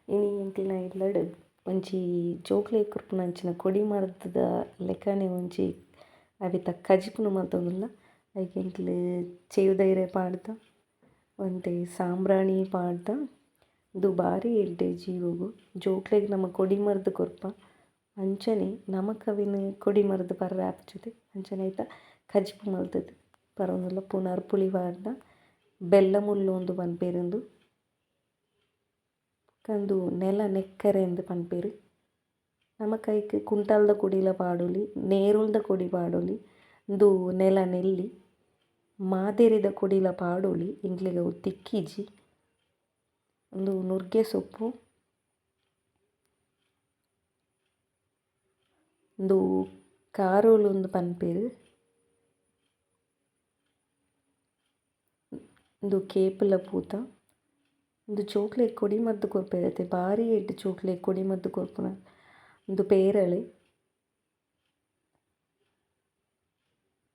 ಇನಿ ಎಂಕ್ಲಿನ ಇಲ್ಲಡ್ ಒಂಜಿ ಜೋಕ್ಲೆಗ್ ಕೊರ್ಪುನಂಚಿನ ಕೊಡಿ ಮರದದ ಲೆಕನೆ ಒಂಜಿ ಅವೆತ ಕಜಿಪುನ ಮಂತೊಂದುಲ್ಲ. ಐಕ್ ಎಂಕ್ಲೆ ಚೆವುದೈರೆ ಪಾಡ್ದ ಒಂತೆ ಸಾಂಬ್ರಾಣಿ ಪಾಡ್ದ ಇಂದು ಬಾರಿ ಎಡ್ಡೆ ಜೀವೊಗು. ಜೋಕ್ಲೆಗ್ ನಮ ಕೊಡಿ ಮರ್ದ್ ಕೊರ್ಪ ಅಂಚನೆ ನಮಕ್ ಅವೆನ್ ಕೊಡಿ ಮರ್ದ್ ಪರ್ರೆ ಆಪುಜತೆ ಅಂಚನೆ ಐತ ಕಜಿಪು ಮಲ್ತುದು ಬರೊಂದುಲ್ಲ. ಪುನರ್ ಪುಳಿ ಪಾಡ್ದ ಬೆಲ್ಲ ಮುಲ್ಲೊಂದು ಪನ್ಪೆರಿಂದು ಕಂದು ನೆಲ ನೆಕ್ಕರೆ ಎಂದು ಪನ್ಪೆರ್. ನಮಕ್ ಐಕ್ ಕುಂಟಲ್ದ ಕೊಡಿಲ ಪಾಡೊಲಿ, ನೇರುಲ್ದ ಕೊಡಿ ಪಾಡೊಲಿ, ಇಂದು ನೆಲ ನೆಲ್ಲಿ ಮಾದೆರೆದ ಕೊಡಿಲ ಪಾಡೊಲಿ ಎಂಕ್ಲೆಗ್ ಅವು ತಿಕ್ಕಿಜಿ. ಇಂದು ನುರ್ಗೆ ಸೊಪ್ಪು, ಇಂದು ಕಾರೊಲು ಉಂದು ಪನ್ಪೆರ್, ಇಂದು ಕೇಪುಲ ಪೂತ. ಇಂದು ಜೋಕ್ಲೆಗ್ ಕೊಡಿ ಮರ್ದ್ ಕೊರ್ಪೆರ್ ಬಾರಿ ಎಡ್ಡೆ ಜೋಕ್ಲೆಗ್ ಕೊಡಿ ಮರ್ದ್ ಕೊರ್ಪುನ. ಇಂದು ಪೇರಳೆ,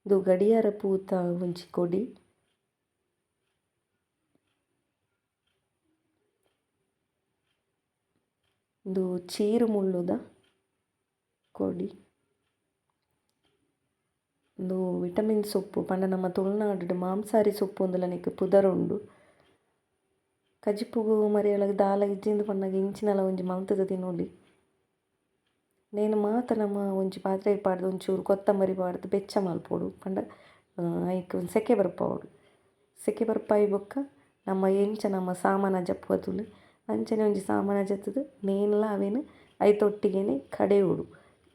ಇಂದು ಗಡಿಯಾರ ಪೂತ ಒಂಜಿ ಕೊಡಿ, ಇಂದು ಚೀರು ಮುಲ್ಲುದ ಕೊಡಿ, ಇಂದು ವಿಟಮಿನ್ ಸೊಪ್ಪು ಪಂಡ ನಮ ತುಳುನಾಡುಡು ಮಾಂಸಾಹಾರಿ ಸೊಪ್ಪು ಉಂದುಲ ನೆಕ್ ಪುದರ್ ಉಂಡು. ಕಜಿಪುಗು ಮರಿಯಲಗ್ ದಾಲ ಇಜ್ಜಿಂದ್ ಪನ್ನಗ ಇಂಚಿನಲ ಒಂಜಿ ಮಲ್ತುದು ತಿನೊಲಿ. ನೇನು ಮಾತ ನಮ ಒಂಜಿ ಪಾತ್ರೆಗ್ ಪಾಡ್ದ್ ಒಂಚೂರು ಕೊತ್ತಂಬರಿ ಪಾಡ್ದ್ ಬೆಚ್ಚ ಮಲ್ಪೊಡು ಪಂಡ ಐಕ್ ಸೆಕೆ ಬರ್ಪವೊಡು. ಸೆಕೆ ಬರ್ಪಾಯಿ ಬೊಕ್ಕ ನಮ ಎಂಚ ನಮ ಸಾಮನ ಜಪ್ಪುವತುಲೆ ಅಂಚನೆ ಒಂಜಿ ಸಾಮನ ಜತ್ತುದು ನೇನ್ಲ ಅವೆನ್ ಐತೊಟ್ಟಿಗೆನೆ ಕಡೆಯೊಡು.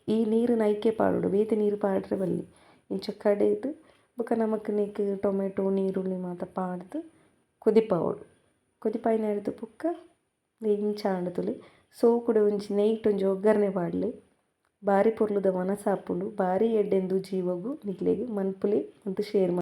ಈ ನೀರುನ ಐಕೆ ಪಾಡೊಡು ಬೇತೆ ನೀರು ಪಾಡ್ರೆ ಬಲ್ಲಿ ಇಂಚ ಕಡೆದ್ ಬೊಕ ನಮಕ್ ನೆಕ್ ಟೊಮೆಟೊ ನೀರುಳ್ಳಿ ಮಾತ ಪಾಡ್ದ್ ಕುದಿಪವೊಡು. ಕುದಿಪಾಯಿನ ಹಿಡ್ದ್ ಬೊಕ್ಕ ಇಂಚಾಂಡ್ ತುಲೆ ಸೋಕುಡು ಒಂಜಿ ನೈಟ್ ಒಂಜಿ ಒಗ್ಗರ್ಣೆ ಪಾಡ್ಲೆ ಬಾರಿ ಪೊರ್ಲುದ ವನಸಾಪುಂಡು. ಬಾರಿ ಎಡ್ಡೆಂದು ಜೀವೊಗು ನಿಕ್ಲೆಗ್ ಮನ್ಪುಲೆ ಅಂದ್ ಶೇರ್